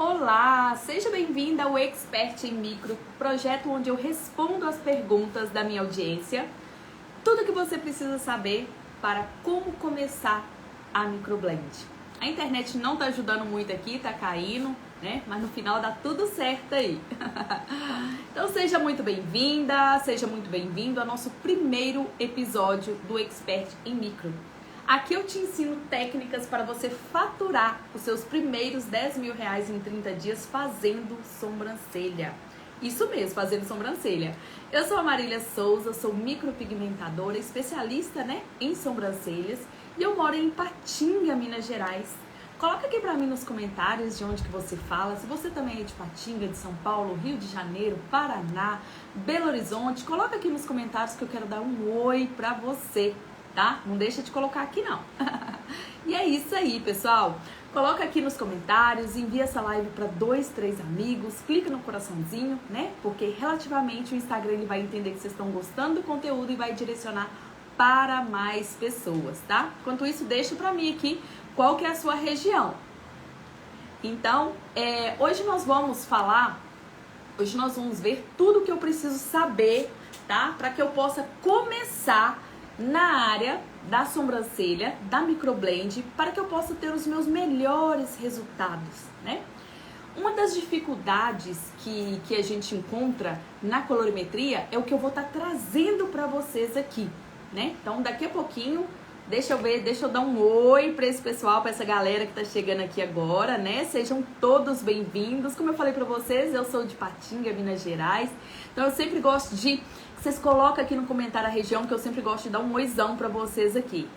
Olá, seja bem-vinda ao Expert em Micro, projeto onde eu respondo as perguntas da minha audiência. Tudo que você precisa saber para como começar a microblend. A internet não tá ajudando muito aqui, tá caindo, né? Mas no final dá tudo certo aí. Então seja muito bem-vinda, seja muito bem-vindo ao nosso primeiro episódio do Expert em Micro. Aqui eu te ensino técnicas para você faturar os seus primeiros 10 mil reais em 30 dias fazendo sobrancelha. Isso mesmo, fazendo sobrancelha. Eu sou a Marília Souza, sou micropigmentadora, especialista, em sobrancelhas, e eu moro em Ipatinga, Minas Gerais. Coloca aqui pra mim nos comentários de onde que você fala, se você também é de Ipatinga, de São Paulo, Rio de Janeiro, Paraná, Belo Horizonte. Coloca aqui nos comentários que eu quero dar um oi pra você. Tá? Não deixa de colocar aqui não. E é isso aí, pessoal. Coloca aqui nos comentários, envia essa live para 2, 3 amigos, clica no coraçãozinho, Porque relativamente o Instagram ele vai entender que vocês estão gostando do conteúdo e vai direcionar para mais pessoas, tá? Enquanto isso, deixa para mim aqui qual que é a sua região. Então, hoje nós vamos ver tudo que eu preciso saber, tá? Para que eu possa começar na área da sobrancelha, da microblend, para que eu possa ter os meus melhores resultados, Uma das dificuldades que a gente encontra na colorimetria é o que eu vou estar trazendo para vocês aqui, Então, daqui a pouquinho, deixa eu dar um oi para esse pessoal, para essa galera que tá chegando aqui agora, Sejam todos bem-vindos. Como eu falei para vocês, eu sou de Ipatinga, Minas Gerais, então eu sempre gosto de vocês colocam aqui no comentário a região, que eu sempre gosto de dar um oizão pra vocês aqui.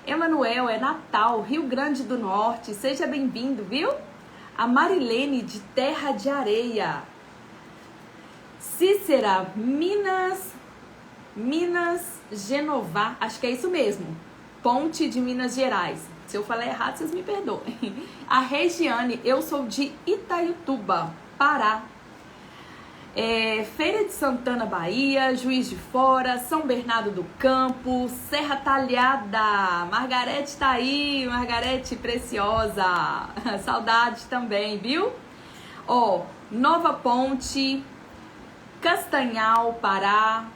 Emanuel, é Natal, Rio Grande do Norte. Seja bem-vindo, viu? A Marilene, de Terra de Areia. Cícera, Minas Genovar. Acho que é isso mesmo. Ponte de Minas Gerais. Se eu falar errado, vocês me perdoem. A Regiane, eu sou de Itaituba, Pará. Feira de Santana, Bahia, Juiz de Fora, São Bernardo do Campo, Serra Talhada. Margarete tá aí, Margarete preciosa. Saudade também, viu? Nova Ponte, Castanhal, Pará.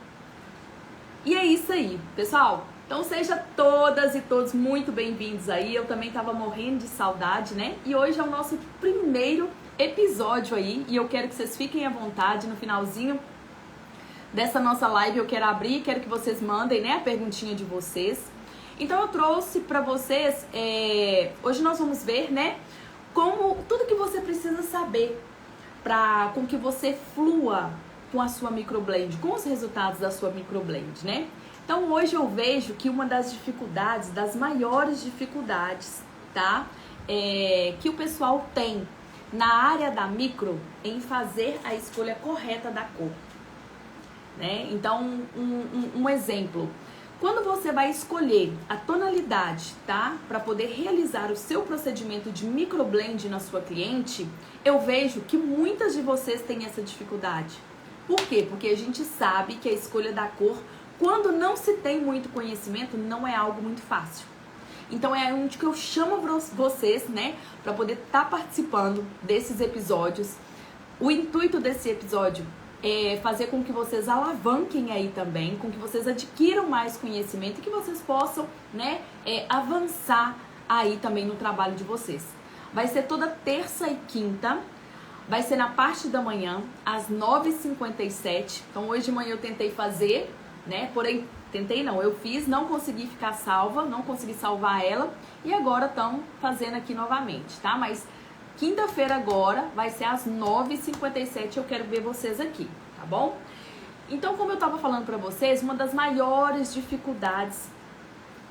E é isso aí, pessoal. Então sejam todas e todos muito bem-vindos aí. Eu também tava morrendo de saudade, E hoje é o nosso primeiro episódio aí, e eu quero que vocês fiquem à vontade. No finalzinho dessa nossa live eu quero abrir, quero que vocês mandem, a perguntinha de vocês. Então eu trouxe pra vocês, hoje nós vamos ver, como tudo que você precisa saber com que você flua com a sua microblend, com os resultados da sua microblend, Então hoje eu vejo que uma das dificuldades, das maiores dificuldades, que o pessoal tem na área da micro em fazer a escolha correta da cor, Então, um exemplo. Quando você vai escolher a tonalidade, para poder realizar o seu procedimento de microblend na sua cliente, eu vejo que muitas de vocês têm essa dificuldade. Por quê? Porque a gente sabe que a escolha da cor, quando não se tem muito conhecimento, não é algo muito fácil. Então é onde que eu chamo vocês, para poder estar participando desses episódios. O intuito desse episódio é fazer com que vocês alavanquem aí também, com que vocês adquiram mais conhecimento e que vocês possam, avançar aí também no trabalho de vocês. Vai ser toda terça e quinta, vai ser na parte da manhã, às 9h57. Então hoje de manhã eu tentei fazer, porém eu fiz, não consegui ficar salva, não consegui salvar ela, e agora estão fazendo aqui novamente, Mas quinta-feira agora vai ser às 9h57, eu quero ver vocês aqui, tá bom? Então, como eu tava falando pra vocês, uma das maiores dificuldades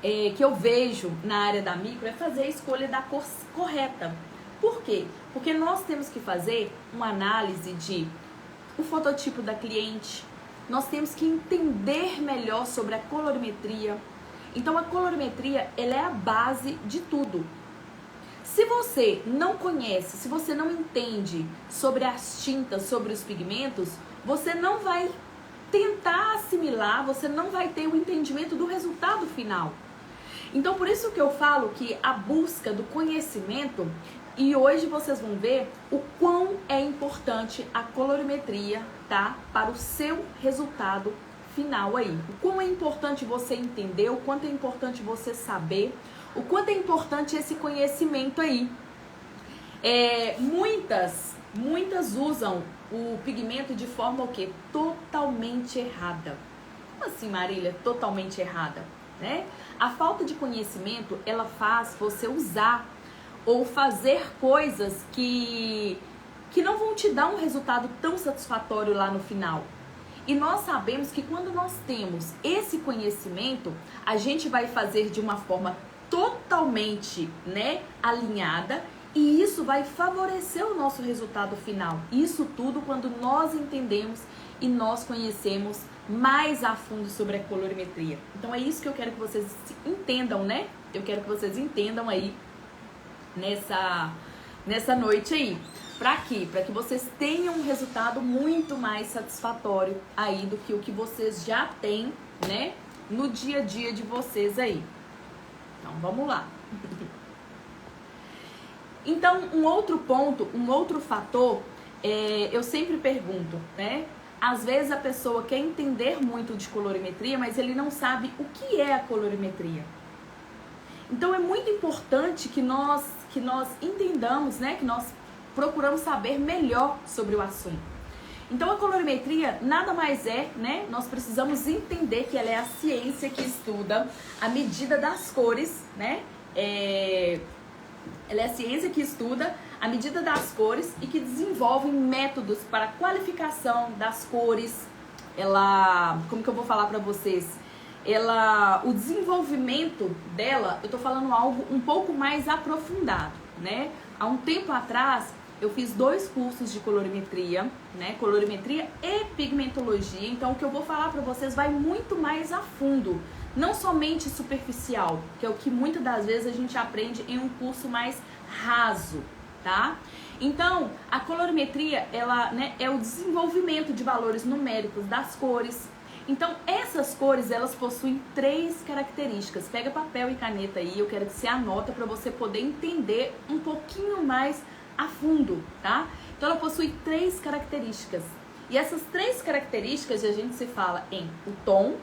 que eu vejo na área da micro é fazer a escolha da cor correta. Por quê? Porque nós temos que fazer uma análise de o fototipo da cliente. Nós temos que entender melhor sobre a colorimetria. Então a colorimetria, ela é a base de tudo. Se você não conhece, se você não entende sobre as tintas, sobre os pigmentos, você não vai tentar assimilar, você não vai ter o entendimento do resultado final. Então por isso que eu falo que a busca do conhecimento, e hoje vocês vão ver o quão quão é importante a colorimetria, tá? Para o seu resultado final aí. O quão é importante você entender, o quanto é importante você saber, o quanto é importante esse conhecimento aí. Muitas usam o pigmento de forma o quê? Totalmente errada. Como assim, Marília? Totalmente errada, né? A falta de conhecimento, ela faz você usar ou fazer coisas que não vão te dar um resultado tão satisfatório lá no final. E nós sabemos que quando nós temos esse conhecimento, a gente vai fazer de uma forma totalmente, né, alinhada, e isso vai favorecer o nosso resultado final. Isso tudo quando nós entendemos e nós conhecemos mais a fundo sobre a colorimetria. Então é isso que eu quero que vocês entendam, né? Eu quero que vocês entendam aí nessa noite aí. Pra quê? Pra que vocês tenham um resultado muito mais satisfatório aí do que o que vocês já têm, né, no dia a dia de vocês aí. Então, vamos lá. Então, um outro ponto, um outro fator, eu sempre pergunto, né? Às vezes a pessoa quer entender muito de colorimetria, mas ele não sabe o que é a colorimetria. Então, é muito importante que nós entendamos, né? Que nós procuramos saber melhor sobre o assunto. Então, a colorimetria nada mais é, né? Nós precisamos entender que ela é a ciência que estuda a medida das cores, né? Ela é a ciência que estuda a medida das cores e que desenvolve métodos para a qualificação das cores. Como que eu vou falar para vocês? O desenvolvimento dela, eu tô falando algo um pouco mais aprofundado, né? Há um tempo atrás, eu fiz 2 cursos de colorimetria, né? Colorimetria e pigmentologia. Então, o que eu vou falar para vocês vai muito mais a fundo, não somente superficial, que é o que muitas das vezes a gente aprende em um curso mais raso, tá? Então, a colorimetria, ela, né, é o desenvolvimento de valores numéricos das cores. Então, essas cores, elas possuem 3 características. Pega papel e caneta aí, eu quero que você anota para você poder entender um pouquinho mais a fundo, tá? Então, ela possui 3 características. E essas 3 características, a gente se fala em o tom,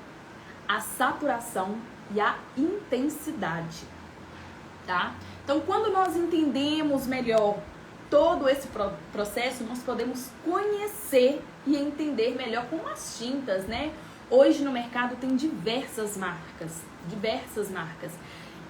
a saturação e a intensidade, tá? Então, quando nós entendemos melhor todo esse processo, nós podemos conhecer e entender melhor como as tintas, né? Hoje no mercado tem diversas marcas.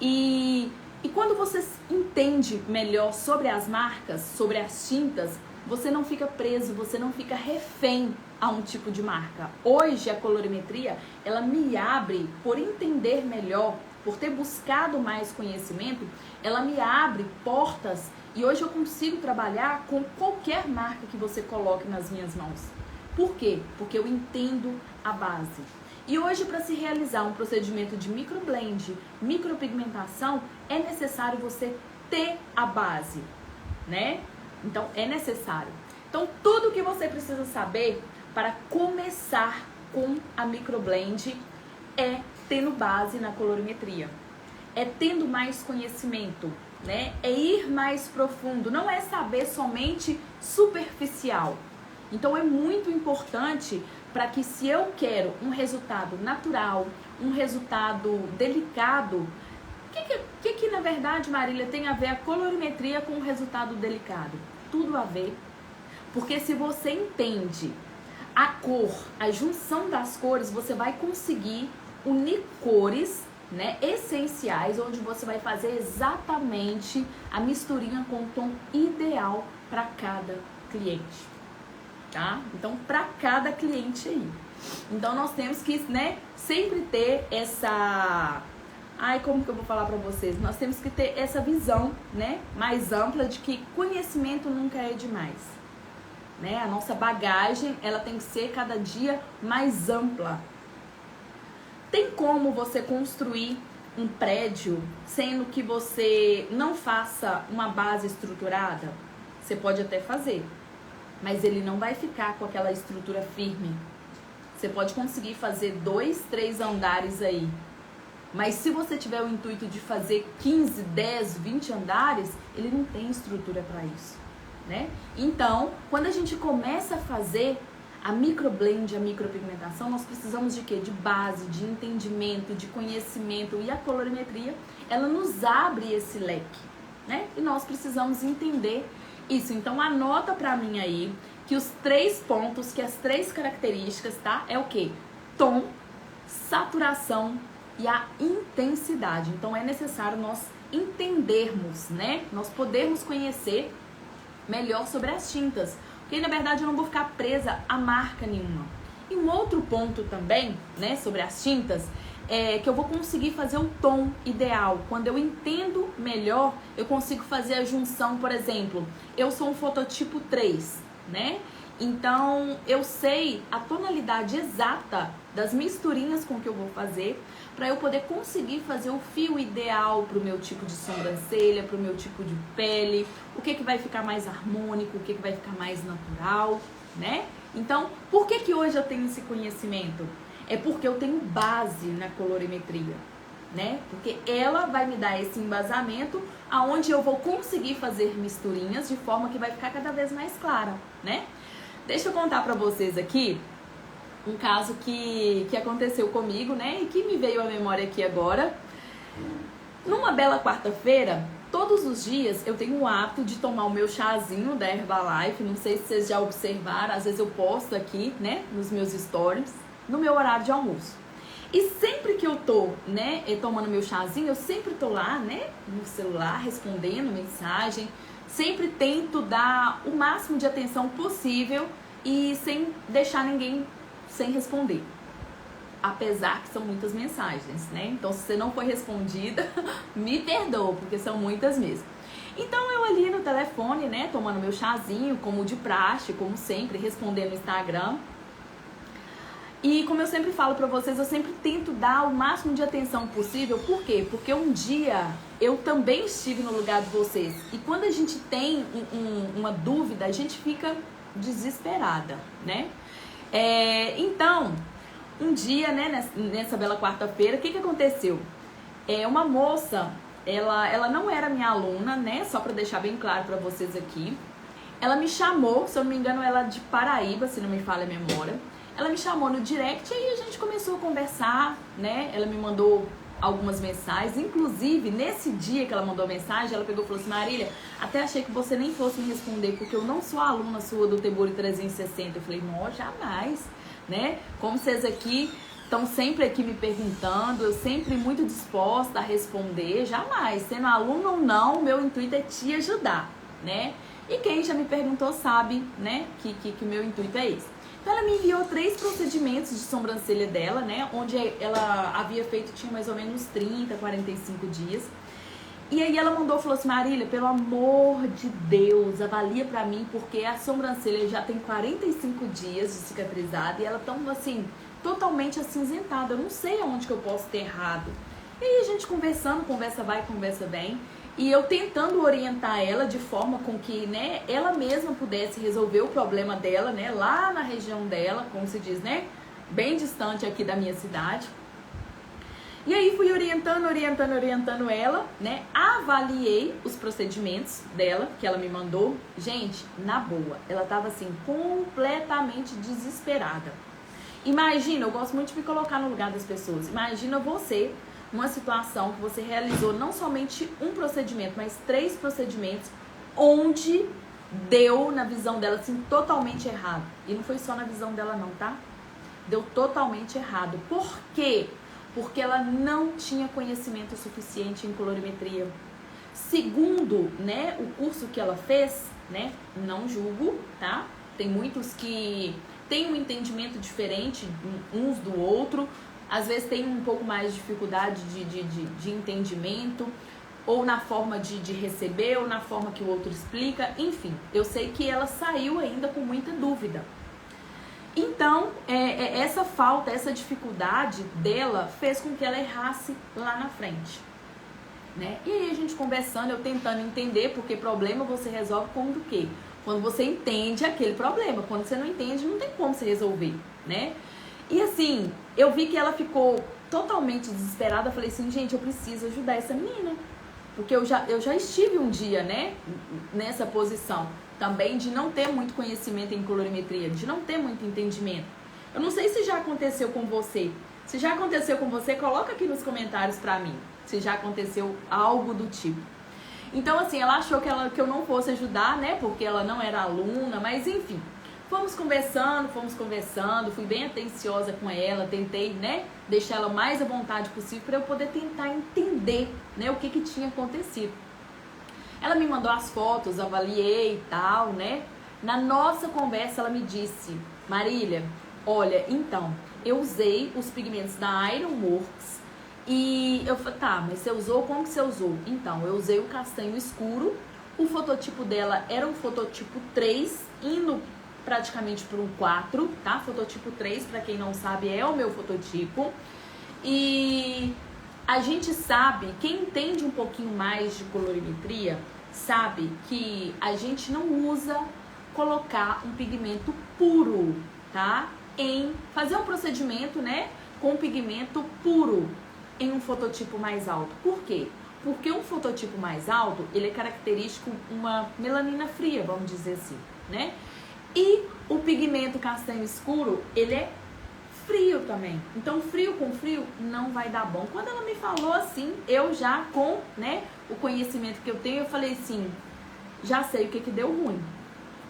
E quando você entende melhor sobre as marcas, sobre as tintas, você não fica preso, você não fica refém a um tipo de marca. Hoje a colorimetria, ela me abre, por entender melhor, por ter buscado mais conhecimento, ela me abre portas e hoje eu consigo trabalhar com qualquer marca que você coloque nas minhas mãos. Por quê? Porque eu entendo a base. E hoje, para se realizar um procedimento de microblend, micropigmentação, é necessário você ter a base, né? Então, é necessário. Então, tudo que você precisa saber para começar com a microblend é tendo base na colorimetria. É tendo mais conhecimento, né? É ir mais profundo. Não é saber somente superficial. Então, é muito importante para que, se eu quero um resultado natural, um resultado delicado, o que na verdade, Marília, tem a ver a colorimetria com o resultado delicado? Tudo a ver. Porque se você entende a cor, a junção das cores, você vai conseguir unir cores, né, essenciais, onde você vai fazer exatamente a misturinha com o tom ideal para cada cliente. Tá? Então, para cada cliente aí. Então, nós temos que, né, sempre ter essa... como que eu vou falar para vocês? Nós temos que ter essa visão, né, mais ampla de que conhecimento nunca é demais. Né? A nossa bagagem, ela tem que ser cada dia mais ampla. Tem como você construir um prédio sendo que você não faça uma base estruturada? Você pode até fazer, mas ele não vai ficar com aquela estrutura firme. Você pode conseguir fazer 2, 3 andares aí. Mas se você tiver o intuito de fazer 15, 10, 20 andares, ele não tem estrutura para isso. né? Então, quando a gente começa a fazer a microblend, a micropigmentação, nós precisamos de quê? De base, de entendimento, de conhecimento, e a colorimetria, ela nos abre esse leque, né? E nós precisamos entender isso. Então, anota pra mim aí que os 3 pontos, que as 3 características, tá? É o quê? Tom, saturação e a intensidade. Então, é necessário nós entendermos, né? Nós podermos conhecer melhor sobre as tintas, porque na verdade eu não vou ficar presa a marca nenhuma. E um outro ponto também, né, sobre as tintas, é que eu vou conseguir fazer o tom ideal. Quando eu entendo melhor, eu consigo fazer a junção, por exemplo, eu sou um fototipo 3, né? Então eu sei a tonalidade exata das misturinhas com que eu vou fazer, para eu poder conseguir fazer o fio ideal para o meu tipo de sobrancelha, para o meu tipo de pele, o que vai ficar mais harmônico, o que vai ficar mais natural, né? Então, por que hoje eu tenho esse conhecimento? É porque eu tenho base na colorimetria, né? Porque ela vai me dar esse embasamento aonde eu vou conseguir fazer misturinhas de forma que vai ficar cada vez mais clara, né? Deixa eu contar pra vocês aqui um caso que aconteceu comigo, né? E que me veio à memória aqui agora. Numa bela quarta-feira, todos os dias eu tenho o hábito de tomar o meu chazinho da Herbalife. Não sei se vocês já observaram, às vezes eu posto aqui, né, nos meus stories, no meu horário de almoço. E sempre que eu tô, né, tomando meu chazinho, eu sempre tô lá, né, no celular, respondendo mensagem. Sempre tento dar o máximo de atenção possível e sem deixar ninguém sem responder. Apesar que são muitas mensagens, né? Então, se você não foi respondida, me perdoa, porque são muitas mesmo. Então, eu ali no telefone, né, tomando meu chazinho, como de praxe, como sempre, respondendo no Instagram. E como eu sempre falo pra vocês, eu sempre tento dar o máximo de atenção possível. Por quê? Porque um dia eu também estive no lugar de vocês. E quando a gente tem uma dúvida, a gente fica desesperada, né? Então, um dia, né, nessa bela quarta-feira, o que aconteceu? Uma moça, ela não era minha aluna, né? Só pra deixar bem claro pra vocês aqui. Ela me chamou, se eu não me engano, ela é de Paraíba, se não me falha a memória. Ela me chamou no direct e aí a gente começou a conversar, né? Ela me mandou algumas mensagens. Inclusive, nesse dia que ela mandou a mensagem, ela pegou e falou assim: Marília, até achei que você nem fosse me responder, porque eu não sou aluna sua do Tebori 360. Eu falei, não, jamais, né? Como vocês aqui estão sempre aqui me perguntando, eu sempre muito disposta a responder, jamais. Sendo aluna ou não, meu intuito é te ajudar, né? E quem já me perguntou sabe, né, que o meu intuito é esse. Então ela me enviou 3 procedimentos de sobrancelha dela, né? Onde ela havia feito, tinha mais ou menos 30, 45 dias. E aí ela mandou, falou assim: Marília, pelo amor de Deus, avalia pra mim, porque a sobrancelha já tem 45 dias de cicatrizada e ela tá assim, totalmente acinzentada. Eu não sei aonde que eu posso ter errado. E aí a gente conversando, conversa vai, conversa vem. E eu tentando orientar ela de forma com que, né, ela mesma pudesse resolver o problema dela, né, lá na região dela, como se diz, né, bem distante aqui da minha cidade. E aí fui orientando ela, né, avaliei os procedimentos dela, que ela me mandou. Gente, na boa, ela tava assim, completamente desesperada. Imagina, eu gosto muito de me colocar no lugar das pessoas. Imagina você, uma situação que você realizou não somente um procedimento, mas 3 procedimentos, onde deu, na visão dela, assim, totalmente errado. E não foi só na visão dela não, tá? Deu totalmente errado. Por quê? Porque ela não tinha conhecimento suficiente em colorimetria. Segundo, né, o curso que ela fez, né, não julgo, tá? Tem muitos que têm um entendimento diferente uns do outro. Às vezes tem um pouco mais de dificuldade de entendimento, ou na forma de receber, ou na forma que o outro explica. Enfim, eu sei que ela saiu ainda com muita dúvida. Então, essa falta, essa dificuldade dela fez com que ela errasse lá na frente, né? E aí a gente conversando, eu tentando entender, porque problema você resolve quando o quê? Quando você entende aquele problema. Quando você não entende, não tem como você resolver, né? E assim, eu vi que ela ficou totalmente desesperada. Falei assim, gente, eu preciso ajudar essa menina. Porque eu já estive um dia, né, nessa posição. também de não ter muito conhecimento em colorimetria, de não ter muito entendimento. Eu não sei se já aconteceu com você. Se já aconteceu com você, coloca aqui nos comentários pra mim, se já aconteceu algo do tipo. Então, assim, ela achou que eu não fosse ajudar, né, porque ela não era aluna, mas enfim. Fomos conversando, fui bem atenciosa com ela, tentei, né, deixar ela o mais à vontade possível para eu poder tentar entender, né, o que tinha acontecido. Ela me mandou as fotos, avaliei e tal, né. Na nossa conversa ela me disse: Marília, olha, então, eu usei os pigmentos da Ironworks e eu falei, tá, mas você usou, como que você usou? Então, eu usei o castanho escuro, o fototipo dela era um fototipo 3, indo praticamente por um 4, tá? Fototipo 3, pra quem não sabe, é o meu fototipo. E a gente sabe, quem entende um pouquinho mais de colorimetria, sabe que a gente não usa colocar um pigmento puro, tá? Em fazer um procedimento, né, com um pigmento puro em um fototipo mais alto. Por quê? Porque um fototipo mais alto, ele é característico uma melanina fria, vamos dizer assim, né? E o pigmento castanho escuro, ele é frio também. Então, frio com frio não vai dar bom. Quando ela me falou assim, eu já com, né, o conhecimento que eu tenho, eu falei assim, já sei o que deu ruim,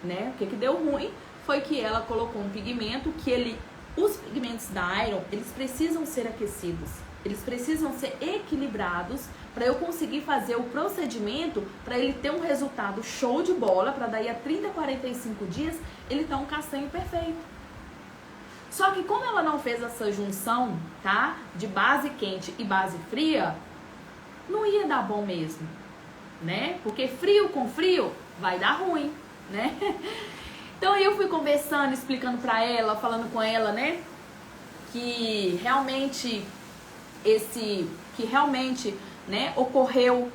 né? O que deu ruim foi que ela colocou um pigmento que os pigmentos da Iron, eles precisam ser aquecidos. Eles precisam ser equilibrados para eu conseguir fazer o procedimento, para ele ter um resultado show de bola, para daí a 30, 45 dias ele ter um castanho perfeito. Só que como ela não fez essa junção, tá, de base quente e base fria, não ia dar bom mesmo, né? Porque frio com frio vai dar ruim, né? Então aí eu fui conversando, explicando pra ela, falando com ela, né, que realmente né, ocorreu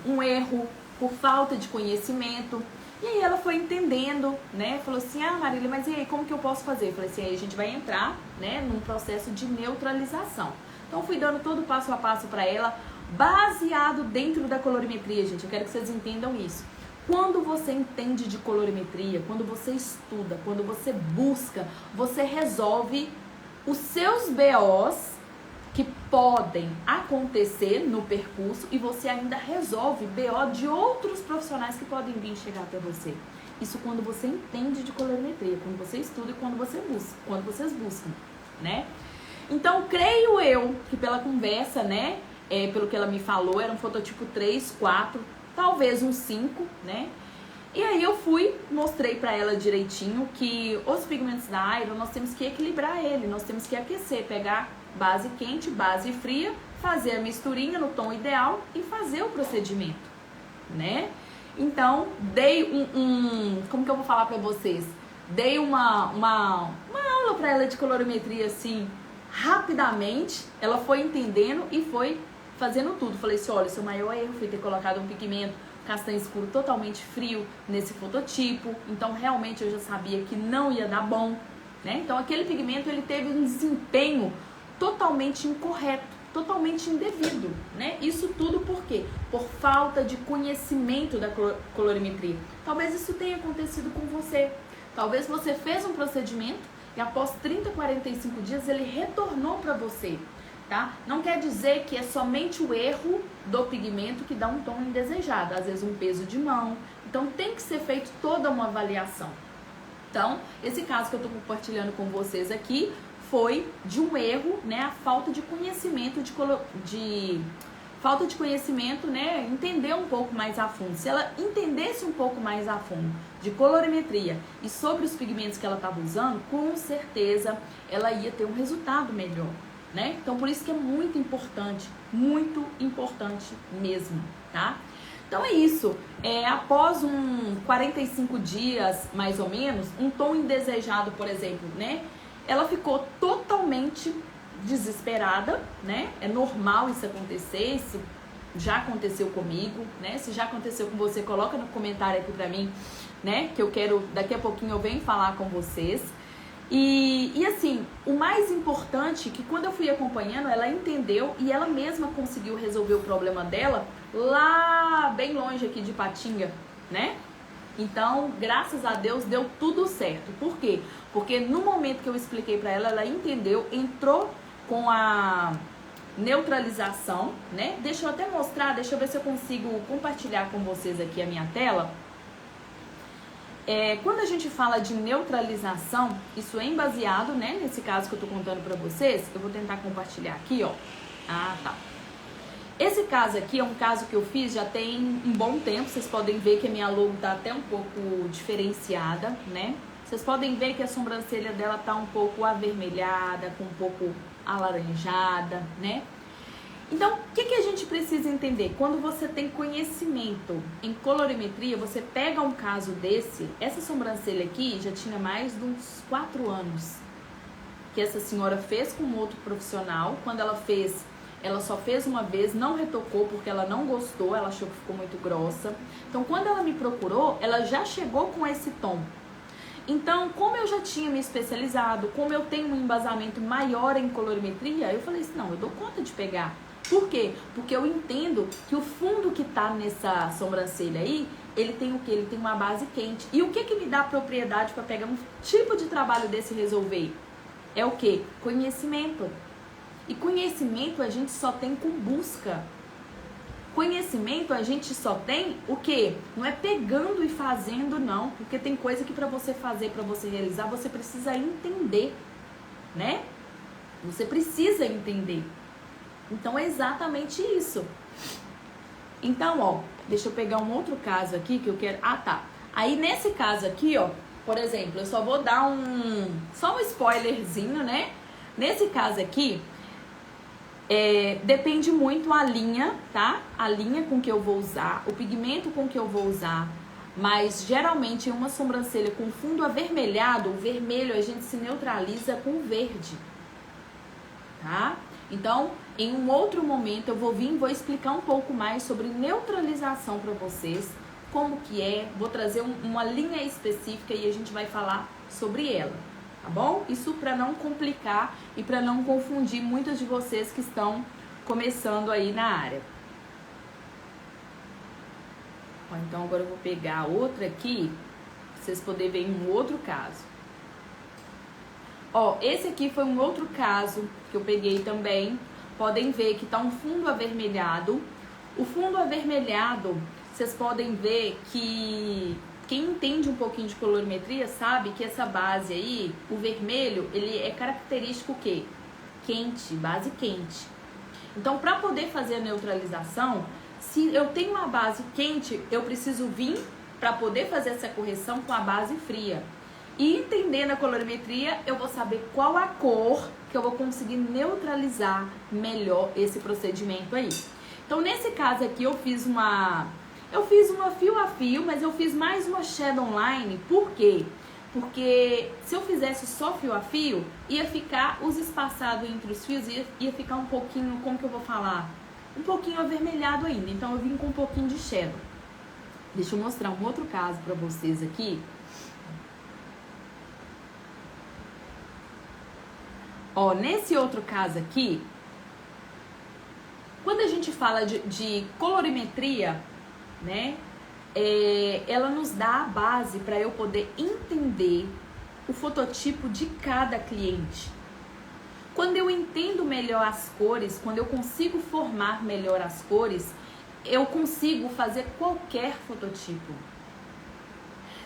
um erro por falta de conhecimento. E aí ela foi entendendo, né, falou assim, ah, Marília, mas e aí, como que eu posso fazer? Eu falei assim, aí a gente vai entrar, né, num processo de neutralização. Então fui dando todo o passo a passo pra ela, baseado dentro da colorimetria, gente, eu quero que vocês entendam isso. Quando você entende de colorimetria, quando você estuda, quando você busca, você resolve os seus BOs que podem acontecer no percurso e você ainda resolve BO de outros profissionais que podem vir chegar até você. Isso quando você entende de colorimetria, quando você estuda e quando vocês buscam, né? Então, creio eu que pela conversa, né, pelo que ela me falou, era um fototipo 3, 4, talvez um 5, né? E aí eu mostrei pra ela direitinho que os pigmentos da Iron, nós temos que equilibrar ele, nós temos que aquecer, pegar base quente, base fria, fazer a misturinha no tom ideal e fazer o procedimento, né? Então, dei como que eu vou falar pra vocês? Dei uma aula pra ela de colorimetria, assim, rapidamente, ela foi entendendo e foi fazendo tudo. Falei assim, olha, seu maior erro foi ter colocado um pigmento castanho escuro totalmente frio nesse fototipo, então realmente eu já sabia que não ia dar bom, né? Então aquele pigmento, ele teve um desempenho totalmente incorreto, totalmente indevido, né? Isso tudo por quê? Por falta de conhecimento da colorimetria. Talvez isso tenha acontecido com você. Talvez você fez um procedimento e após 30, 45 dias ele retornou para você, tá? Não quer dizer que é somente o erro do pigmento que dá um tom indesejado, às vezes um peso de mão. Então tem que ser feito toda uma avaliação. Então, esse caso que eu estou compartilhando com vocês aqui foi de um erro, né, a falta de conhecimento falta de conhecimento, né, entender um pouco mais a fundo. Se ela entendesse um pouco mais a fundo de colorimetria e sobre os pigmentos que ela estava usando, com certeza ela ia ter um resultado melhor, né? Então por isso que é muito importante mesmo, tá? Então é isso, após 45 dias, mais ou menos, um tom indesejado, por exemplo, né? Ela ficou totalmente desesperada, né? É normal isso acontecer, isso já aconteceu comigo, né? Se já aconteceu com você, coloca no comentário aqui pra mim, né? Que eu quero, daqui a pouquinho eu venho falar com vocês. E assim, o mais importante é que quando eu fui acompanhando, ela entendeu e ela mesma conseguiu resolver o problema dela lá bem longe aqui de Patinga, né? Então, graças a Deus, deu tudo certo. Por quê? Porque no momento que eu expliquei pra ela, ela entendeu, entrou com a neutralização, né? Deixa eu até mostrar, deixa eu ver se eu consigo compartilhar com vocês aqui a minha tela. Quando a gente fala de neutralização, isso é baseado, né? Nesse caso que eu tô contando pra vocês, eu vou tentar compartilhar aqui, ó. Ah, tá. Esse caso aqui é um caso que eu fiz já tem um bom tempo. Vocês podem ver que a minha logo tá até um pouco diferenciada, né? Vocês podem ver que a sobrancelha dela tá um pouco avermelhada, com um pouco alaranjada, né? Então, o que a gente precisa entender? Quando você tem conhecimento em colorimetria, você pega um caso desse, essa sobrancelha aqui já tinha mais de uns 4 anos que essa senhora fez com outro profissional. Quando ela fez, ela só fez uma vez, não retocou porque ela não gostou, ela achou que ficou muito grossa. Então, quando ela me procurou, ela já chegou com esse tom. Então, como eu já tinha me especializado, como eu tenho um embasamento maior em colorimetria, eu falei assim, não, eu dou conta de pegar. Por quê? Porque eu entendo que o fundo que tá nessa sobrancelha aí, ele tem o quê? Ele tem uma base quente. E o que me dá propriedade para pegar um tipo de trabalho desse e resolver? É o quê? Conhecimento. E conhecimento a gente só tem com busca. Conhecimento a gente só tem o quê? Não é pegando e fazendo, não. Porque tem coisa que para você fazer, para você realizar, você precisa entender, né? Você precisa entender. Então é exatamente isso. Então, ó, deixa eu pegar um outro caso aqui que eu quero... Ah, tá. Aí nesse caso aqui, ó, por exemplo, eu só vou dar só um spoilerzinho, né? Nesse caso aqui, depende muito a linha, tá? A linha com que eu vou usar, o pigmento com que eu vou usar. Mas geralmente em uma sobrancelha com fundo avermelhado, o vermelho a gente se neutraliza com o verde, tá? Então, em um outro momento eu vou vir e vou explicar um pouco mais sobre neutralização para vocês, como que vou trazer uma linha específica e a gente vai falar sobre ela, tá bom? Isso para não complicar e para não confundir muitos de vocês que estão começando aí na área. Ó, então agora eu vou pegar outra aqui, pra vocês poderem ver um outro caso. Ó, esse aqui foi um outro caso que eu peguei também. Podem ver que tá um fundo avermelhado. O fundo avermelhado, vocês podem ver que quem entende um pouquinho de colorimetria sabe que essa base aí, o vermelho, ele é característico o quê? Quente, base quente. Então, para poder fazer a neutralização, se eu tenho uma base quente, eu preciso vir para poder fazer essa correção com a base fria. E entendendo a colorimetria, eu vou saber qual a cor que eu vou conseguir neutralizar melhor esse procedimento aí. Então, nesse caso aqui, eu fiz uma fio a fio, mas eu fiz mais uma shadow line. Por quê? Porque se eu fizesse só fio a fio, ia ficar os espaçados entre os fios, ia ficar um pouquinho, como que eu vou falar? Um pouquinho avermelhado ainda. Então, eu vim com um pouquinho de shadow. Deixa eu mostrar um outro caso pra vocês aqui. Ó, nesse outro caso aqui, quando a gente fala de colorimetria, né, ela nos dá a base para eu poder entender o fototipo de cada cliente. Quando eu entendo melhor as cores, quando eu consigo formar melhor as cores, eu consigo fazer qualquer fototipo.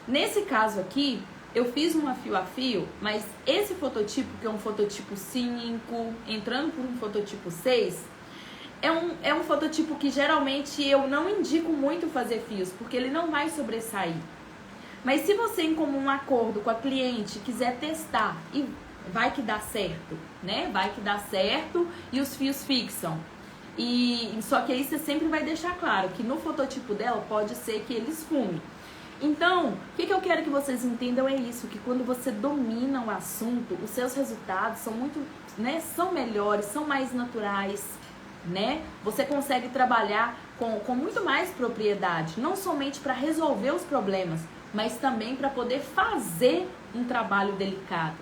Nesse caso aqui, eu fiz uma fio a fio, mas esse fototipo, que é um fototipo 5, entrando por um fototipo 6, é um fototipo que geralmente eu não indico muito fazer fios, porque ele não vai sobressair. Mas se você, em comum acordo com a cliente, quiser testar, e vai que dá certo, né? Vai que dá certo e os fios fixam. Só que aí você sempre vai deixar claro que no fototipo dela pode ser que eles fumem. Então, o que eu quero que vocês entendam é isso, que quando você domina o assunto, os seus resultados são muito, né, são melhores, são mais naturais, né? Você consegue trabalhar com muito mais propriedade, não somente para resolver os problemas, mas também para poder fazer um trabalho delicado,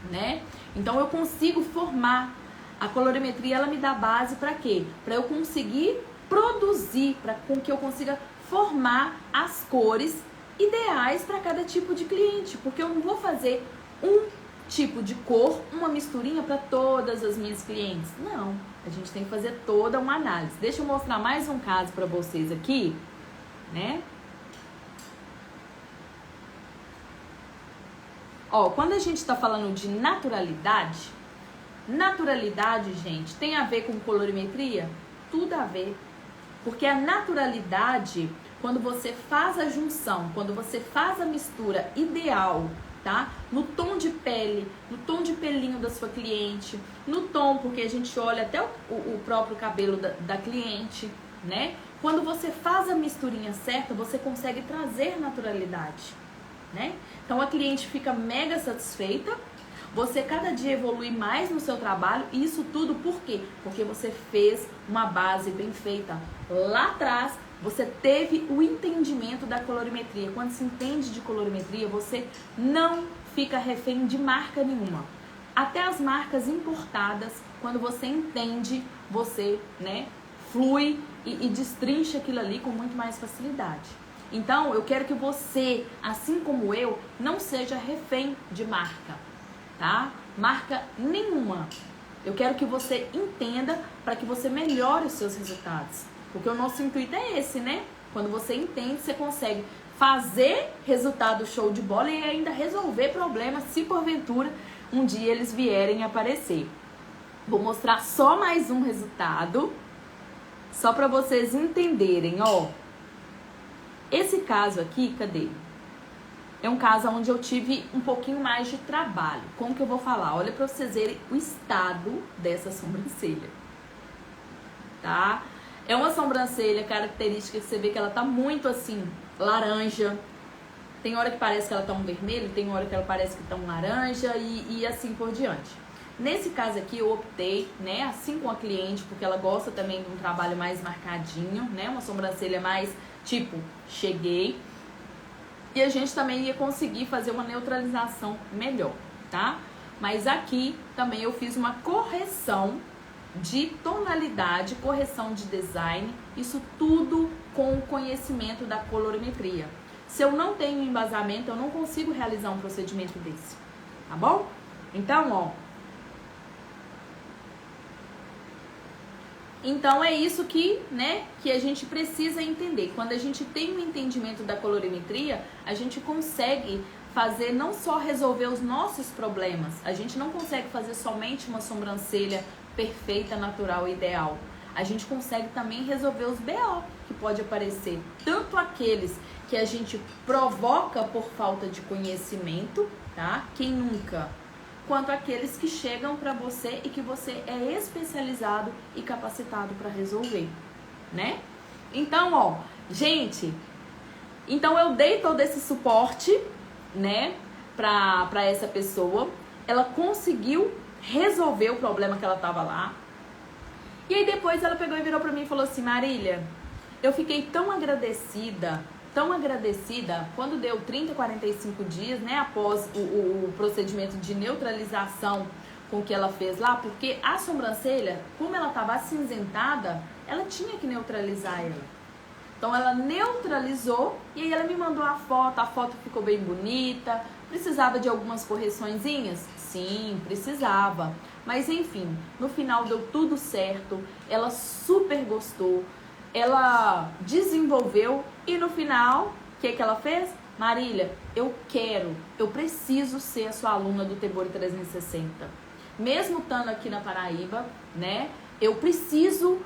né? Então eu consigo formar. A colorimetria, ela me dá base para quê? Para eu conseguir produzir, para que eu consiga formar as cores ideais para cada tipo de cliente, porque eu não vou fazer um tipo de cor, uma misturinha para todas as minhas clientes. Não, a gente tem que fazer toda uma análise. Deixa eu mostrar mais um caso para vocês aqui, né? Ó, quando a gente está falando de naturalidade, gente, tem a ver com colorimetria? Tudo a ver. Porque a naturalidade, quando você faz a junção, quando você faz a mistura ideal, tá? No tom de pele, no tom de pelinho da sua cliente, no tom, porque a gente olha até o próprio cabelo da cliente, né? Quando você faz a misturinha certa, você consegue trazer naturalidade, né? Então a cliente fica mega satisfeita, você cada dia evolui mais no seu trabalho, e isso tudo por quê? Porque você fez uma base bem feita. Lá atrás, você teve o entendimento da colorimetria. Quando se entende de colorimetria, você não fica refém de marca nenhuma. Até as marcas importadas, quando você entende, você, né, flui e destrincha aquilo ali com muito mais facilidade. Então, eu quero que você, assim como eu, não seja refém de marca, tá? Marca nenhuma. Eu quero que você entenda para que você melhore os seus resultados. Porque o nosso intuito é esse, né? Quando você entende, você consegue fazer resultado show de bola e ainda resolver problemas se porventura um dia eles vierem aparecer. Vou mostrar só mais um resultado, só para vocês entenderem, ó. Esse caso aqui, cadê? É um caso onde eu tive um pouquinho mais de trabalho. Como que eu vou falar? Olha para vocês verem o estado dessa sobrancelha, tá? É uma sobrancelha característica que você vê que ela tá muito assim, laranja. Tem hora que parece que ela tá um vermelho, tem hora que ela parece que tá um laranja e assim por diante. Nesse caso aqui eu optei, né, assim com a cliente, porque ela gosta também de um trabalho mais marcadinho, né, uma sobrancelha mais tipo, cheguei. E a gente também ia conseguir fazer uma neutralização melhor, tá? Mas aqui também eu fiz uma correção de tonalidade, correção de design, isso tudo com o conhecimento da colorimetria. Se eu não tenho embasamento, eu não consigo realizar um procedimento desse, tá bom? Então, ó. Então é isso que, né, que a gente precisa entender. Quando a gente tem um entendimento da colorimetria, a gente consegue fazer não só resolver os nossos problemas, a gente não consegue fazer somente uma sobrancelha perfeita, natural, ideal. A gente consegue também resolver os BO que pode aparecer, tanto aqueles que a gente provoca por falta de conhecimento, tá? Quem nunca? Quanto aqueles que chegam para você e que você é especializado e capacitado para resolver, né? Então, ó, gente, então eu dei todo esse suporte, né, para essa pessoa. Ela conseguiu resolver o problema que ela tava lá. E aí depois ela pegou e virou para mim e falou assim: Marília, eu fiquei tão agradecida, quando deu 30, 45 dias, né, após o procedimento de neutralização com que ela fez lá, porque a sobrancelha, como ela estava acinzentada, ela tinha que neutralizar ela. Então ela neutralizou e aí ela me mandou a foto ficou bem bonita. Precisava de algumas correçõezinhas? Sim, precisava. Mas enfim, no final deu tudo certo, ela super gostou. Ela desenvolveu e no final, o que ela fez? Marília, eu preciso ser a sua aluna do Tebori 360. Mesmo estando aqui na Paraíba, né? Eu preciso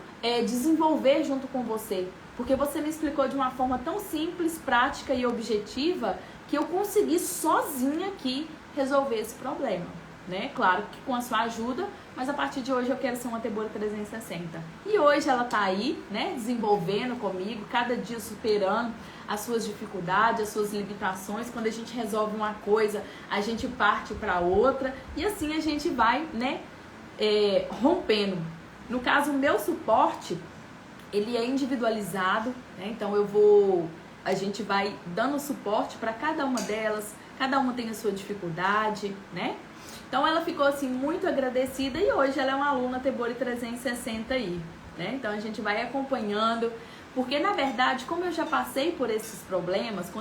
desenvolver junto com você. Porque você me explicou de uma forma tão simples, prática e objetiva que eu consegui sozinha aqui resolver esse problema, né? Claro que com a sua ajuda, mas a partir de hoje eu quero ser uma Tebori 360. E hoje ela tá aí, né, desenvolvendo comigo, cada dia superando as suas dificuldades, as suas limitações. Quando a gente resolve uma coisa, a gente parte para outra e assim a gente vai, né, rompendo. No caso, o meu suporte, ele é individualizado, né? Então a gente vai dando suporte para cada uma delas, cada uma tem a sua dificuldade, né? Então ela ficou assim muito agradecida e hoje ela é uma aluna Tebori 360 aí, né? Então a gente vai acompanhando, Porque, na verdade, como eu já passei por esses problemas,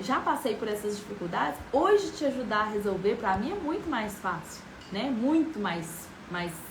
já passei por essas dificuldades, hoje te ajudar a resolver, para mim, é muito mais fácil, né? Muito mais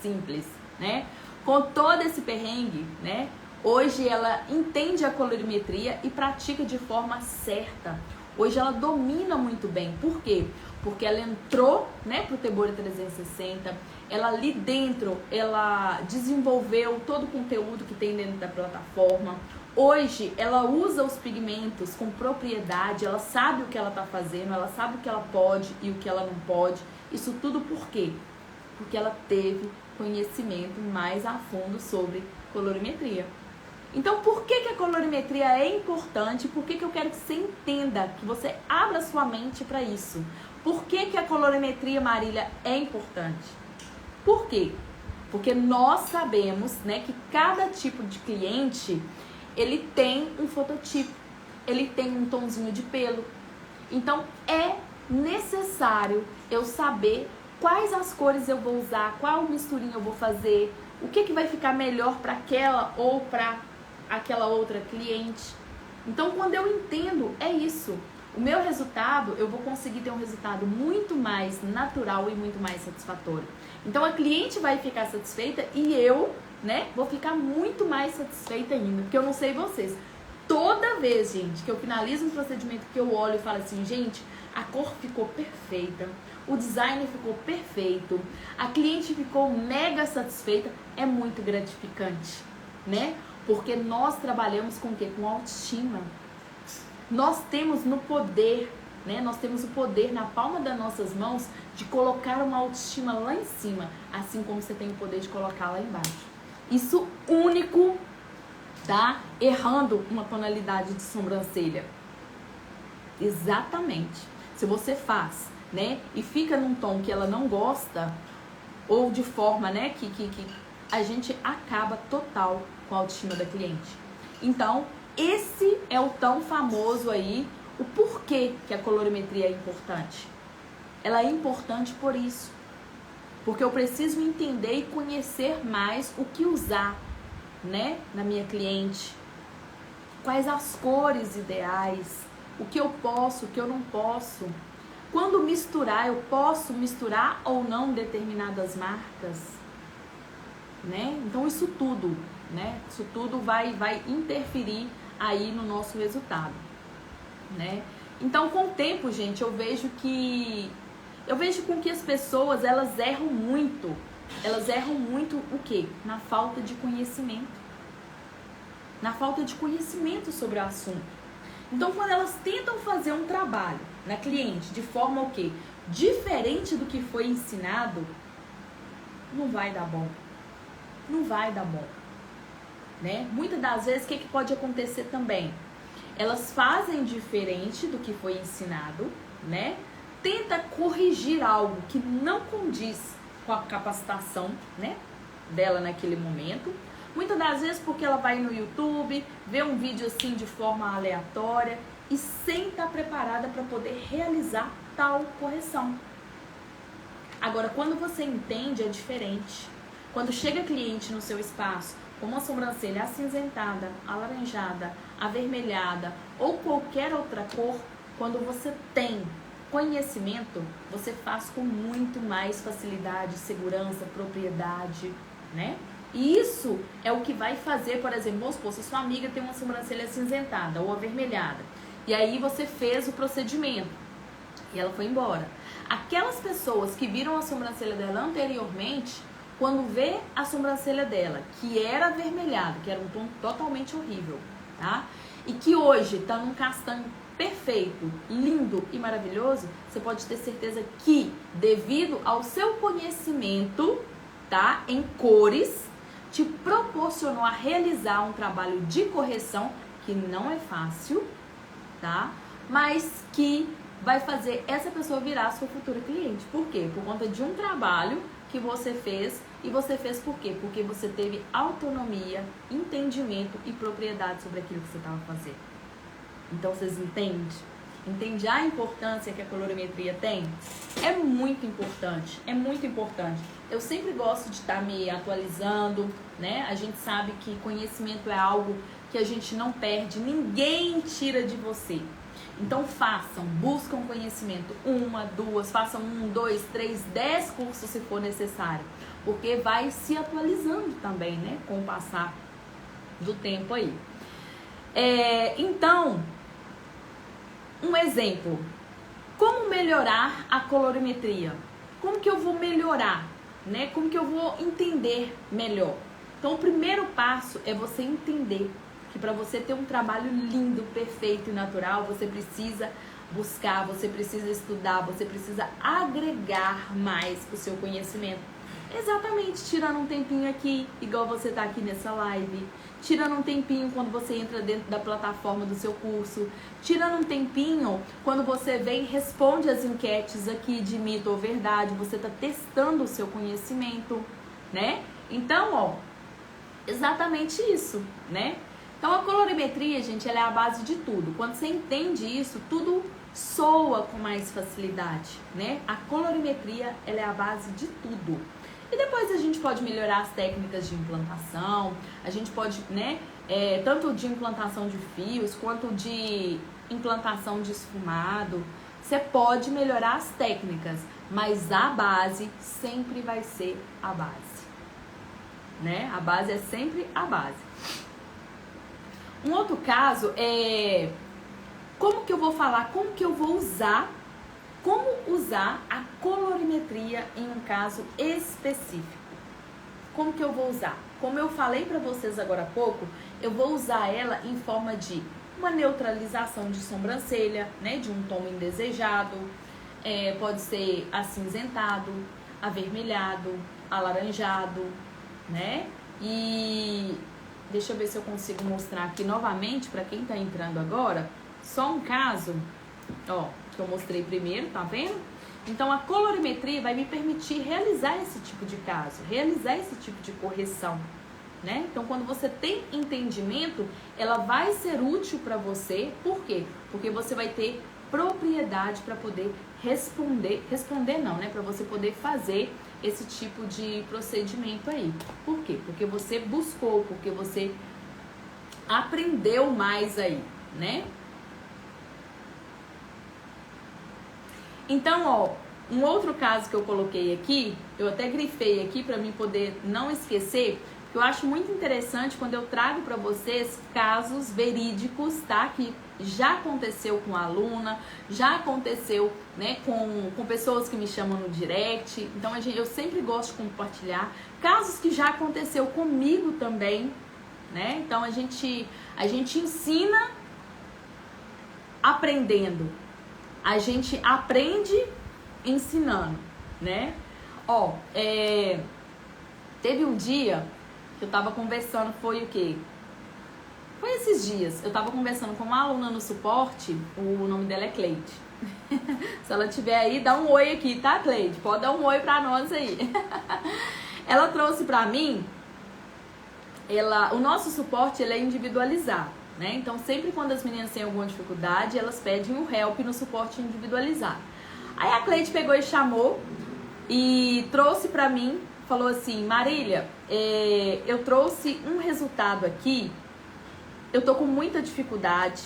simples, né? Com todo esse perrengue, né? Hoje ela entende a colorimetria e pratica de forma certa. Hoje ela domina muito bem. Por quê? Porque ela entrou, né, pro Tebori 360, ela ali dentro, ela desenvolveu todo o conteúdo que tem dentro da plataforma. Hoje ela usa os pigmentos com propriedade, ela sabe o que ela está fazendo, ela sabe o que ela pode e o que ela não pode. Isso tudo por quê? Porque ela teve conhecimento mais a fundo sobre colorimetria. Então, por que a colorimetria é importante? Por que eu quero que você entenda, que você abra sua mente para isso? Por que a colorimetria, Marília, é importante? Por quê? Porque nós sabemos, né, que cada tipo de cliente, ele tem um fototipo, ele tem um tonzinho de pelo. Então, é necessário eu saber quais as cores eu vou usar, qual misturinha eu vou fazer, o que vai ficar melhor para aquela ou para aquela outra cliente. Então, quando eu entendo, é isso. O meu resultado, eu vou conseguir ter um resultado muito mais natural e muito mais satisfatório. Então, a cliente vai ficar satisfeita e eu, né, vou ficar muito mais satisfeita ainda. Porque eu não sei vocês. Toda vez, gente, que eu finalizo um procedimento, que eu olho e falo assim, gente, a cor ficou perfeita, o design ficou perfeito, a cliente ficou mega satisfeita, é muito gratificante, né? Porque nós trabalhamos com o quê? Com autoestima. Nós temos no poder, né? Nós temos o poder na palma das nossas mãos de colocar uma autoestima lá em cima, assim como você tem o poder de colocar lá embaixo. Isso único, tá? Errando uma tonalidade de sobrancelha. Exatamente. Se você faz, né? E fica num tom que ela não gosta, ou de forma, né? Que a gente acaba total com a autoestima da cliente. Então, esse é o tão famoso aí, o porquê que a colorimetria é importante. Ela é importante por isso. Porque eu preciso entender e conhecer mais o que usar, né, na minha cliente. Quais as cores ideais, o que eu posso, o que eu não posso. Quando misturar, eu posso misturar ou não determinadas marcas, né? Então isso tudo, né? Isso tudo vai interferir aí no nosso resultado, né? Então, com o tempo, gente, eu vejo com que as pessoas, elas erram muito o quê? Na falta de conhecimento. Na falta de conhecimento sobre o assunto. Então, quando elas tentam fazer um trabalho na cliente de forma o quê? Diferente do que foi ensinado, não vai dar bom. Não vai dar bom, né? Muitas das vezes, o que pode acontecer também? Elas fazem diferente do que foi ensinado, né? Tenta corrigir algo que não condiz com a capacitação, né, dela naquele momento. Muitas das vezes porque ela vai no YouTube, vê um vídeo assim de forma aleatória e sem estar preparada para poder realizar tal correção. Agora, quando você entende, é diferente. Quando chega cliente no seu espaço com uma sobrancelha acinzentada, alaranjada, avermelhada ou qualquer outra cor, quando você tem conhecimento, você faz com muito mais facilidade, segurança, propriedade, né? E isso é o que vai fazer, por exemplo, vamos supor, se sua amiga tem uma sobrancelha acinzentada ou avermelhada, e aí você fez o procedimento e ela foi embora. Aquelas pessoas que viram a sobrancelha dela anteriormente, quando vê a sobrancelha dela, que era avermelhada, que era um tom totalmente horrível, tá? E que hoje tá num castanho perfeito, lindo e maravilhoso, você pode ter certeza que, devido ao seu conhecimento, tá, em cores, te proporcionou a realizar um trabalho de correção que não é fácil, tá? Mas que vai fazer essa pessoa virar sua futura cliente. Por quê? Por conta de um trabalho que você fez. E você fez por quê? Porque você teve autonomia, entendimento e propriedade sobre aquilo que você estava fazendo. Então, vocês entendem? Entende a importância que a colorimetria tem? É muito importante, é muito importante. Eu sempre gosto de estar me atualizando, né? A gente sabe que conhecimento é algo que a gente não perde, ninguém tira de você. Então façam, buscam conhecimento, 1, 2, façam 1, 2, 3, 10 cursos se for necessário, porque vai se atualizando também, né, com o passar do tempo aí. Então, um exemplo, como melhorar a colorimetria? Como que eu vou melhorar, né? Como que eu vou entender melhor? Então, o primeiro passo é você entender que para você ter um trabalho lindo, perfeito e natural, você precisa buscar, você precisa estudar, você precisa agregar mais o seu conhecimento. Exatamente, tirando um tempinho aqui, igual você tá aqui nessa live, tirando um tempinho quando você entra dentro da plataforma do seu curso, tirando um tempinho quando você vem e responde as enquetes aqui de mito ou verdade, você tá testando o seu conhecimento, né? Então, ó, exatamente isso, né? Então a colorimetria, gente, ela é a base de tudo. Quando você entende isso, tudo soa com mais facilidade, né? A colorimetria, ela é a base de tudo. E depois a gente pode melhorar as técnicas de implantação, a gente pode, né, tanto de implantação de fios, quanto de implantação de esfumado. Você pode melhorar as técnicas, mas a base sempre vai ser a base, né? A base é sempre a base. Um outro caso é como que eu vou falar, como que eu vou usar, como usar a colorimetria em um caso específico. Como que eu vou usar? Como eu falei para vocês agora há pouco, eu vou usar ela em forma de uma neutralização de sobrancelha, né, de um tom indesejado, pode ser acinzentado, avermelhado, alaranjado, né? E deixa eu ver se eu consigo mostrar aqui novamente para quem tá entrando agora, só um caso, ó, que eu mostrei primeiro, tá vendo? Então a colorimetria vai me permitir realizar esse tipo de caso, realizar esse tipo de correção, né? Então quando você tem entendimento, ela vai ser útil para você, por quê? Porque você vai ter propriedade para poder responder não, né? Para você poder fazer esse tipo de procedimento aí. Por quê? Porque você buscou, porque você aprendeu mais aí, né? Então, ó, um outro caso que eu coloquei aqui, eu até grifei aqui para mim poder não esquecer, que eu acho muito interessante quando eu trago para vocês casos verídicos, tá? Que já aconteceu com a aluna, já aconteceu, né, com pessoas que me chamam no direct. Então eu sempre gosto de compartilhar casos que já aconteceu comigo também, né? Então a gente ensina aprendendo. A gente aprende ensinando, né? Ó, teve um dia que eu tava conversando, foi o quê? Foi esses dias, eu tava conversando com uma aluna no suporte, o nome dela é Cleide. Se ela tiver aí, dá um oi aqui, tá, Cleide? Pode dar um oi pra nós aí. Ela trouxe pra mim, o nosso suporte, ele é individualizado, né? Então, sempre quando as meninas têm alguma dificuldade, elas pedem um help no suporte individualizado. Aí a Cleide pegou e chamou e trouxe pra mim, falou assim, Marília, eu trouxe um resultado aqui, eu tô com muita dificuldade,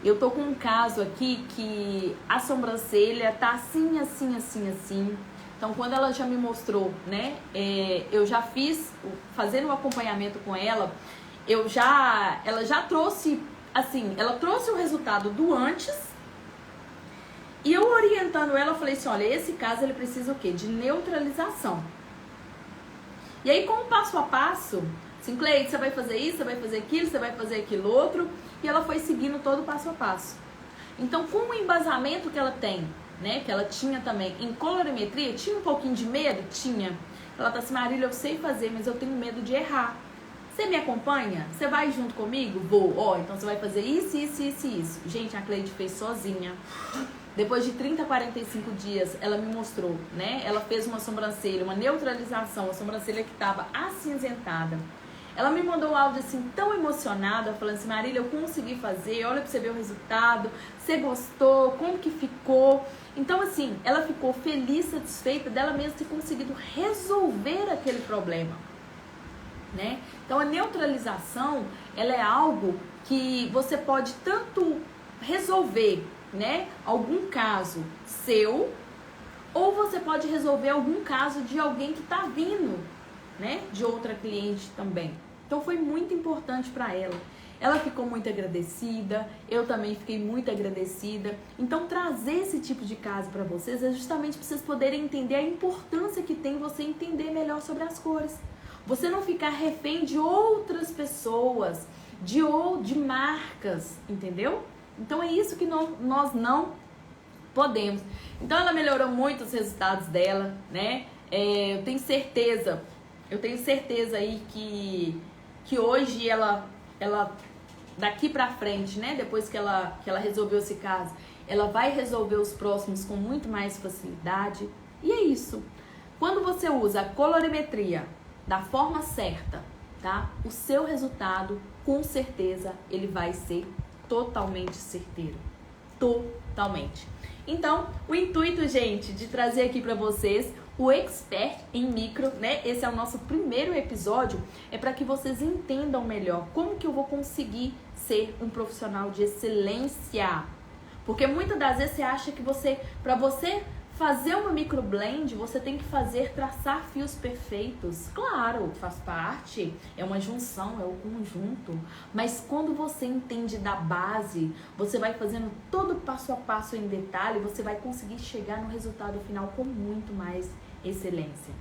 eu tô com um caso aqui que a sobrancelha tá assim, assim, assim, assim. Então, quando ela já me mostrou, né, eu já fiz, fazendo o acompanhamento com ela, ela já trouxe, assim, ela trouxe o resultado do antes, e eu orientando ela, eu falei assim, olha, esse caso ele precisa o quê? De neutralização. E aí, com o passo a passo, assim, Cleide, você vai fazer isso, você vai fazer aquilo, você vai fazer aquilo outro, e ela foi seguindo todo o passo a passo. Então, com o embasamento que ela tem, né, que ela tinha também em colorimetria, tinha um pouquinho de medo? Tinha. Ela tá assim, Marília, eu sei fazer, mas eu tenho medo de errar. Você me acompanha? Você vai junto comigo? Vou. Ó, então você vai fazer isso, isso, isso e isso. Gente, a Cleide fez sozinha. Depois de 30, 45 dias, ela me mostrou, né? Ela fez uma sobrancelha, uma neutralização, a sobrancelha que tava acinzentada. Ela me mandou um áudio assim, tão emocionada, falando assim, Marília, eu consegui fazer, olha pra você ver o resultado, você gostou, como que ficou? Então, assim, ela ficou feliz, satisfeita dela mesma ter conseguido resolver aquele problema. né? Então a neutralização, ela é algo que você pode tanto resolver, né, algum caso seu, ou você pode resolver algum caso de alguém que tá vindo, né, de outra cliente também. Então foi muito importante para ela. Ela ficou muito agradecida, eu também fiquei muito agradecida. Então trazer esse tipo de caso para vocês é justamente para vocês poderem entender a importância que tem você entender melhor sobre as cores. Você não ficar refém de outras pessoas, de marcas, entendeu? Então é isso que nós não podemos. Então ela melhorou muito os resultados dela, né? Eu tenho certeza aí que hoje ela daqui pra frente, né? Depois que ela resolveu esse caso, ela vai resolver os próximos com muito mais facilidade. E é isso. Quando você usa a colorimetria da forma certa, tá? O seu resultado, com certeza, ele vai ser totalmente certeiro. Totalmente. Então, o intuito, gente, de trazer aqui pra vocês o Expert em Micro, né? Esse é o nosso primeiro episódio, é para que vocês entendam melhor como que eu vou conseguir ser um profissional de excelência. Porque muitas das vezes você acha que para você fazer uma microblend, você tem que traçar fios perfeitos. Claro, faz parte, é uma junção, é o conjunto. Mas quando você entende da base, você vai fazendo todo passo a passo em detalhe, você vai conseguir chegar no resultado final com muito mais excelência.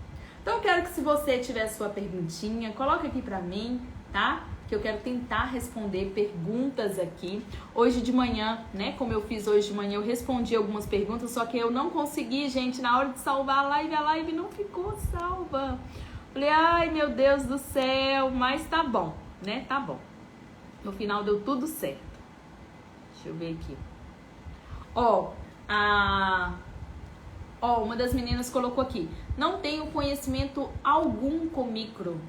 Então eu quero que, se você tiver sua perguntinha, coloque aqui pra mim, tá? Que eu quero tentar responder perguntas aqui. Hoje de manhã, né, como eu fiz hoje de manhã, eu respondi algumas perguntas, só que eu não consegui, gente, na hora de salvar a live não ficou salva. Falei, ai meu Deus do céu, mas tá bom, né, tá bom. No final deu tudo certo. Deixa eu ver aqui. Uma das meninas colocou aqui: não tenho conhecimento algum com micro.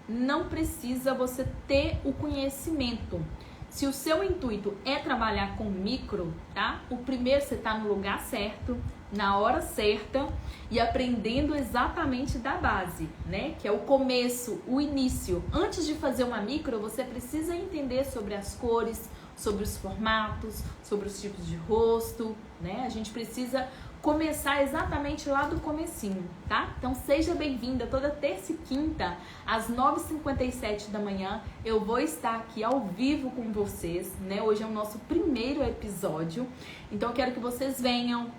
Não precisa você ter o conhecimento. Se o seu intuito é trabalhar com micro, tá? O primeiro, você tá no lugar certo, na hora certa e aprendendo exatamente da base, né? Que é o começo, o início. Antes de fazer uma micro, você precisa entender sobre as cores, sobre os formatos, sobre os tipos de rosto, né? A gente precisa começar exatamente lá do comecinho, tá? Então seja bem-vinda. Toda terça e quinta, às 9h57 da manhã, eu vou estar aqui ao vivo com vocês, né? Hoje é o nosso primeiro episódio, então eu quero que vocês venham.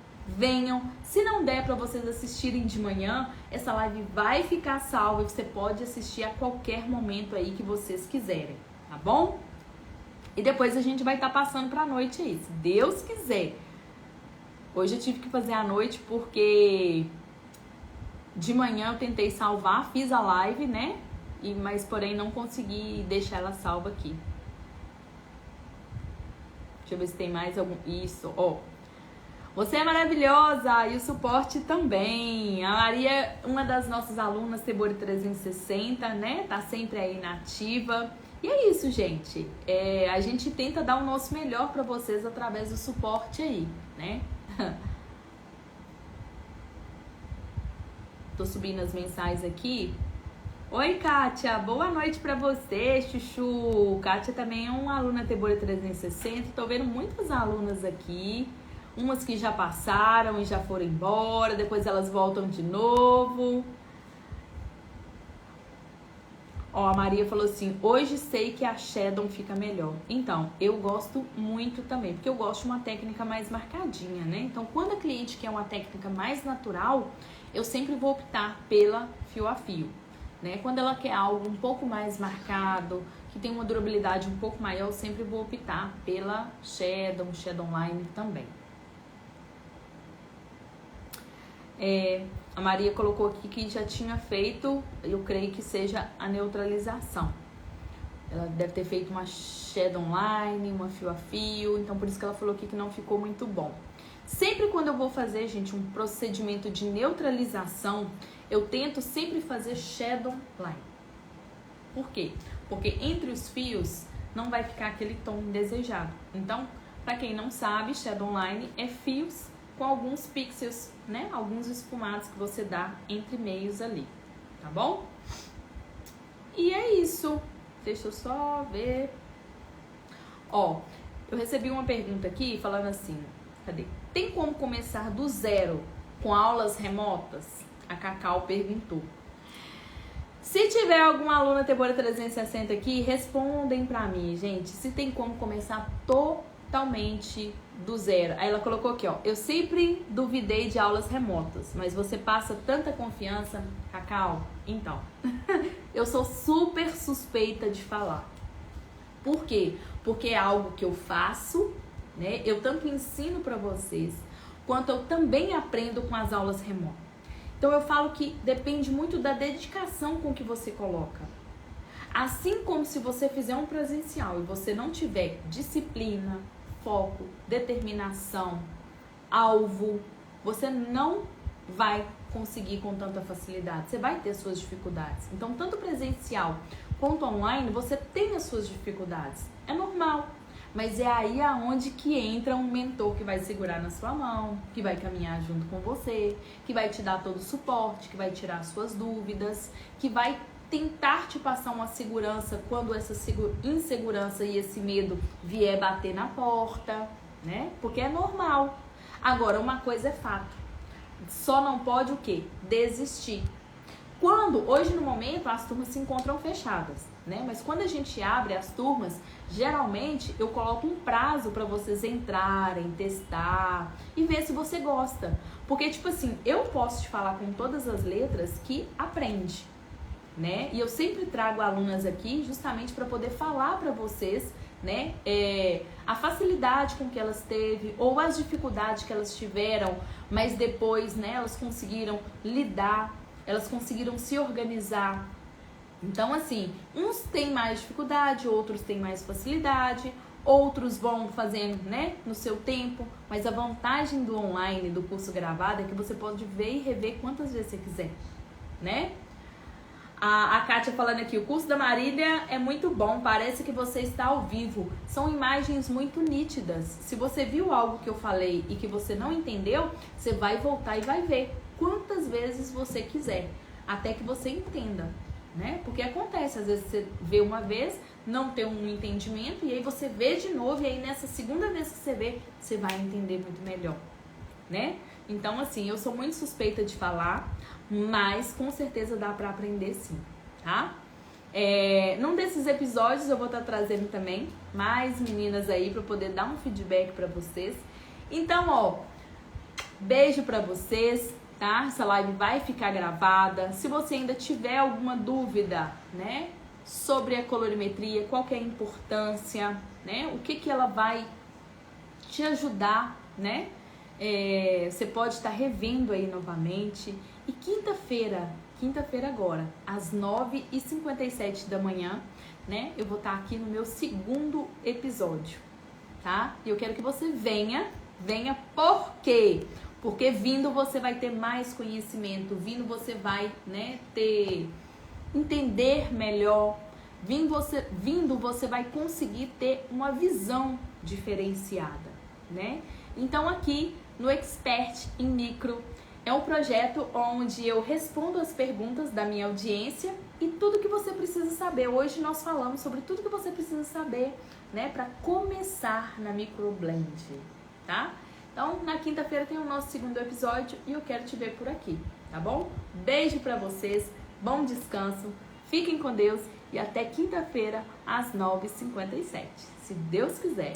Se não der para vocês assistirem de manhã, essa live vai ficar salva e você pode assistir a qualquer momento aí que vocês quiserem, tá bom? E depois a gente vai estar passando pra noite aí, se Deus quiser. Hoje eu tive que fazer à noite porque de manhã eu tentei salvar, fiz a live, né? Mas porém não consegui deixar ela salva aqui. Deixa eu ver se tem mais algum. Isso, ó. Você é maravilhosa e o suporte também. A Maria, uma das nossas alunas, Tebori 360, né? Tá sempre aí na ativa. E é isso, gente. A gente tenta dar o nosso melhor pra vocês através do suporte aí, né? Tô subindo as mensagens aqui. Oi, Kátia, boa noite pra você, Chuchu. Kátia também é uma aluna Tebori 360. Tô vendo muitas alunas aqui. Umas que já passaram e já foram embora, depois elas voltam de novo. Ó, a Maria falou assim: hoje sei que a Shadow fica melhor. Então, eu gosto muito também, porque eu gosto de uma técnica mais marcadinha, né? Então, quando a cliente quer uma técnica mais natural, eu sempre vou optar pela fio a fio, né? Quando ela quer algo um pouco mais marcado, que tem uma durabilidade um pouco maior, eu sempre vou optar pela Shadow Line também. A Maria colocou aqui que já tinha feito, eu creio que seja a neutralização. Ela deve ter feito uma Shadow Line, uma fio a fio, então por isso que ela falou aqui que não ficou muito bom. Sempre quando eu vou fazer, gente, um procedimento de neutralização, eu tento sempre fazer Shadow Line. Por quê? Porque entre os fios não vai ficar aquele tom indesejado. Então, para quem não sabe, Shadow Line é fios com alguns pixels, né? Alguns esfumados que você dá entre meios ali, tá bom? E é isso. Deixa eu só ver. Ó, eu recebi uma pergunta aqui falando assim, cadê? Tem como começar do zero com aulas remotas? A Cacau perguntou. Se tiver alguma aluna Tebora 360 aqui, respondem pra mim, gente, se tem como começar totalmente do zero. Aí ela colocou aqui, ó, eu sempre duvidei de aulas remotas, mas você passa tanta confiança, Cacau. Então, eu sou super suspeita de falar. Por quê? Porque é algo que eu faço, né? Eu tanto ensino pra vocês, quanto eu também aprendo com as aulas remotas. Então eu falo que depende muito da dedicação com que você coloca. Assim como se você fizer um presencial e você não tiver disciplina, foco, determinação, alvo, você não vai conseguir com tanta facilidade. Você vai ter suas dificuldades. Então, tanto presencial quanto online, você tem as suas dificuldades. É normal. Mas é aí aonde que entra um mentor que vai segurar na sua mão, que vai caminhar junto com você, que vai te dar todo o suporte, que vai tirar as suas dúvidas, que vai tentar te passar uma segurança quando essa insegurança e esse medo vier bater na porta, né? Porque é normal. Agora, uma coisa é fato. Só não pode o quê? Desistir. Hoje no momento, as turmas se encontram fechadas, né? Mas quando a gente abre as turmas, geralmente eu coloco um prazo para vocês entrarem, testar e ver se você gosta. Porque, tipo assim, eu posso te falar com todas as letras que aprende, né? E eu sempre trago alunas aqui justamente para poder falar para vocês, né? A facilidade com que elas teve ou as dificuldades que elas tiveram, mas depois, né, elas conseguiram lidar, elas conseguiram se organizar. Então, assim, uns têm mais dificuldade, outros têm mais facilidade, outros vão fazendo, né, no seu tempo. Mas a vantagem do online, do curso gravado, é que você pode ver e rever quantas vezes você quiser, né? A Kátia falando aqui, o curso da Marília é muito bom, parece que você está ao vivo. São imagens muito nítidas. Se você viu algo que eu falei e que você não entendeu, você vai voltar e vai ver quantas vezes você quiser, até que você entenda, né? Porque acontece, às vezes você vê uma vez, não tem um entendimento, e aí você vê de novo, e aí nessa segunda vez que você vê, você vai entender muito melhor, né? Então, assim, eu sou muito suspeita de falar, mas com certeza dá pra aprender sim, tá? Num desses episódios eu vou estar trazendo também mais meninas aí pra poder dar um feedback pra vocês. Então, ó, beijo pra vocês, tá? Essa live vai ficar gravada. Se você ainda tiver alguma dúvida, né, sobre a colorimetria, qual que é a importância, né, o que ela vai te ajudar, né? Você pode estar revendo aí novamente. E quinta-feira agora, às 9h57 da manhã, né? Eu vou estar aqui no meu segundo episódio, tá? E eu quero que você venha por quê? Porque vindo você vai ter mais conhecimento, vindo você vai, né, entender melhor, vindo você vai conseguir ter uma visão diferenciada, né? Então aqui no Expert em Micro é um projeto onde eu respondo as perguntas da minha audiência e tudo que você precisa saber. Hoje nós falamos sobre tudo que você precisa saber, né, para começar na Microblend, tá? Então, na quinta-feira tem o nosso segundo episódio e eu quero te ver por aqui, tá bom? Beijo pra vocês, bom descanso, fiquem com Deus e até quinta-feira às 9h57, se Deus quiser.